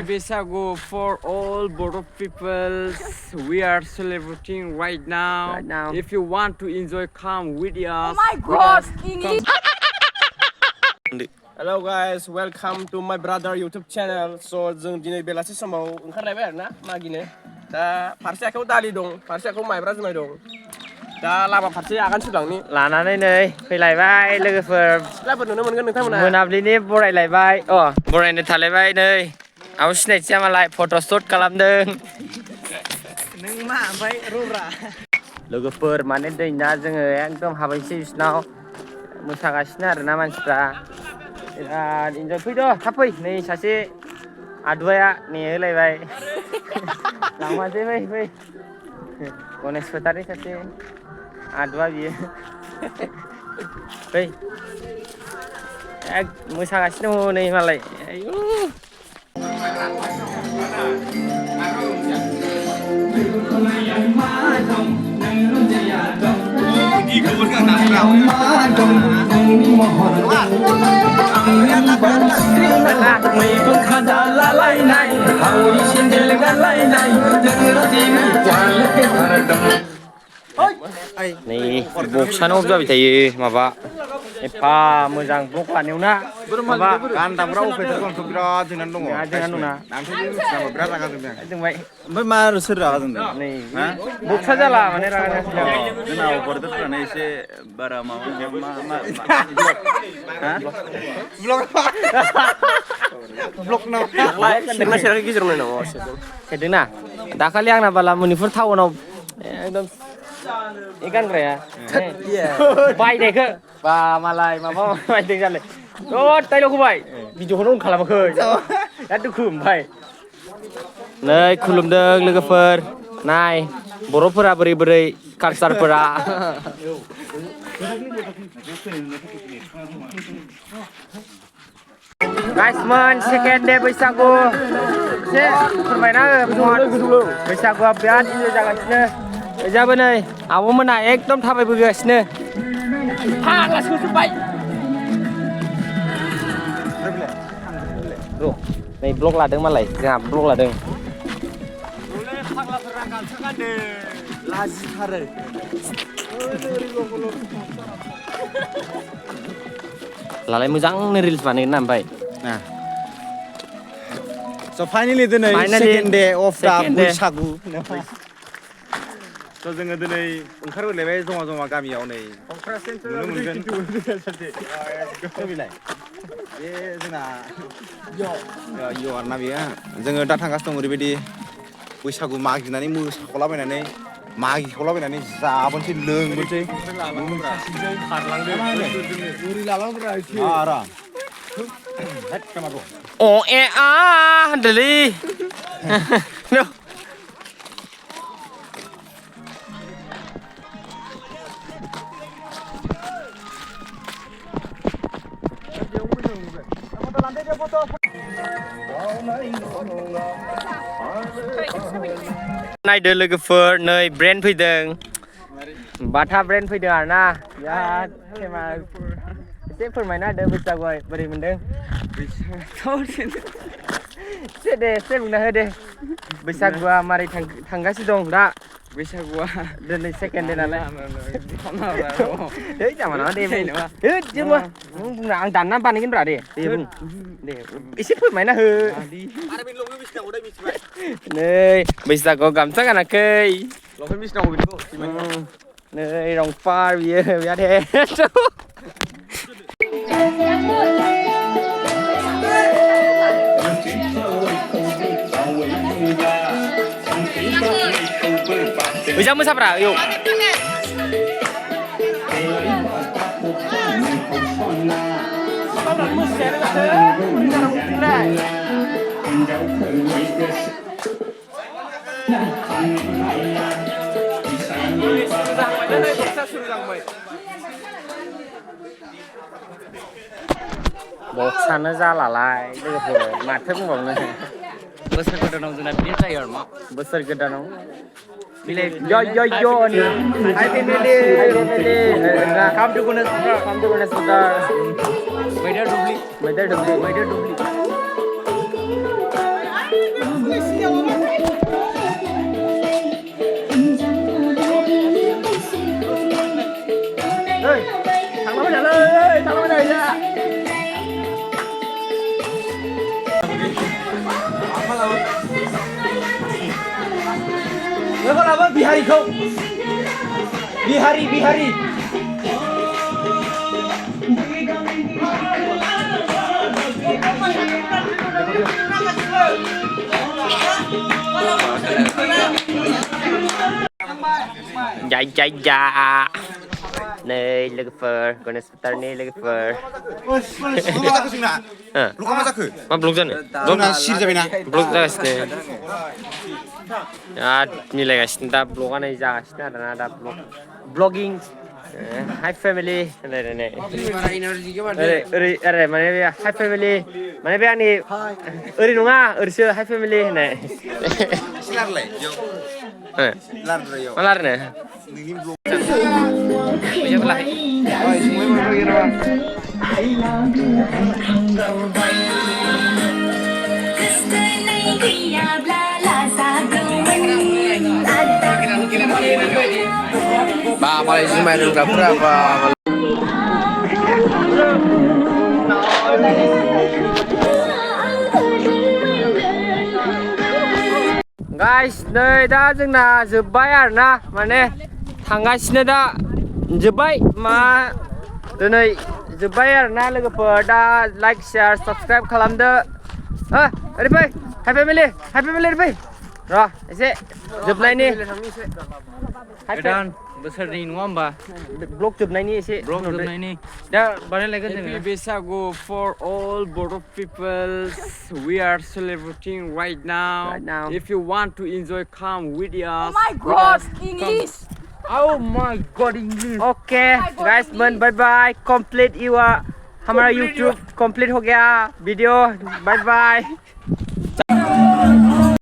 Bwisagu for all Bodo peoples. We are celebrating right now. If you want to enjoy, come with us. Oh my God! English. Hello guys, welcome to my brother YouTube channel. So जों दिनै बेलासि समाव ओंखारलायबाय आरोना मागिनो. दा फारसे आखायाव दालि दं, फारसे आखायाव माइब्रा जुमाय दं. दा लामा फारसे आगान सुरलांनि लानानै नै फैलायबाय लोगोफोर सिख्लाफोर नुनो मोनगोन नोंथांमोना. मोनाबिलिनि बरायलायबाय बरायनो थालायबाय नै आव सिनायथिया मालाय फट' शुट खालामदों नों मा ओमफ्राय रुब्रा लोगोफोर माने दैना जोङो एकदम हाबैसै बिसिनाव मोसागासिनो आरोना मानसिफ्रा बिराद इन्जय फैद' थाब फै नै सासे आदुवाया नेहोलायबाय लांफासै फै गनेश फोथारनि सासे आदुवा बियो फै मोसागासिनो दङ नै मालाय आयु nih boksan aja bisa ya maba epa मोजां ब्लग लानायाव ना माबा गान्दाफ्रा अफायथार दं बिराद जोंनानै दङ जोंनानै दंना नामखौ मिथिनांगौ बिराद रागा जोंदों जोंबाय ओमफ्राय मा सोर रागा जोंदों नै बक्सा जाला माने रागा जोंदों जोंना अफारदारफ्रानो एसे बारा माबा ब्लग नाव सेरना सेराखै गेजेराव नायनांगौ सेरदोंना दाखालि आंना बाला मनिपुर टाउनाव एकदम गानग्राया बायनायखौ बा मालाय माबा बायदों जालाय डाइलग होबाय भिडिअखौनो अन खालामाखै दा दुखु ओमफ्राय नै खुलुमदों लोगोफोर नाय बर'फोरा बोरै बोरै कालचारफोरा गाइसमोन सेकेन्ड दे बैसागु एसे फोरमायना हो बैसागुआ बिराद इन्जय जागासिनो ओजाबो नै आब'मोना एकदम थाबायबोगासिनो फाग्लासो जोब्बाय र' नै ब्लग लादों मालाय जोंहा ब्लग लादों फाग्लाफोरा गामसा गानदों लाजिथारो लालाय मोजांनो रिल्स बानायगोन ना ओमफ्राय So finally दिनै second day of the Bwisagu so जोङो दिनै ओंखारबोलायबाय जमा जमा गामियाव नै नुनो मोनगोन बे जोंना यो आरोना बेयो जोङो दा थांगासिनो दं ओरैबायदि बैसागु मागिनानै मोसाखलाबायनानै मागिखलाबायनानै जाबोनसै लोंबोनसै आराम oh होनदोलै नायदो लोगोफोर नै ब्रेन्ड फैदों बाथा ब्रेन्ड फैदों आरोना बिराद फेमास एसे फोरमायना होदो बैसागुआ बोरै मोनदों एसे बुंना होदो बैसागुआ मारै थांगासिनो दं दा बैसागुआ दिनै सेकेन्ड दे नालाय जामा नामा दे जेबो बुंना आं दानना बानायगोन ब्रा दे बुं दे एसे फोरमायना हो नै बैसागुआव गामसा गानाखै नै रंपार बियो बिराद bisa musabra yuk boksaनो जालालाय लोगोफोर माथो बुंबावनो बोसोर गोदानाव जोंना बिदि जायो आरो मा बोसोर गोदानाव yo happy birthday come to Gunas Weather dubli Lepas apa bihari kau? Bihari. Ja. Này lwgw, gonna start nih lwgw. Luka masak sih nak? Luka masak ke? Mah belum kan? Belum sih jadi nak? Belum guys nih. Ya, nilai guys, entah blogan aja guys, ada vlogging. Hi family, nih. Mana ya? Hi family, mana ya nih? Nunga, sih hi family nih. Silar le, yo. Lar yo. Malar nih. Bây giờ lại. Ôi, chúng mình mau pergi apa? Ba, mulai main udah berapa? Guys, nơi đã dừng là जोब्बाय आरोना माने थांगासिनो दा जोब्बाय मा दिनै जोब्बाय आरोना लोगोफोर दा लाइक शेयार साबस्क्राइब खालामदो ओरै फै हाय फेमिलि ओरै फै र' एसे जोबनायनि Kedan besarनि नङा होमबा? ब्लग जोबनायनि एसे Blog जोबनायनि. दा बानायलायगोन Happy जोङो Bwisagu for all Bodo peoples. We are celebrating right now. Right now. If you want to enjoy, come with us. Oh my God, English. Oh my God, English. Okay guys मन बाय बाय complete हमारा YouTube complete हो गया video बाय बाय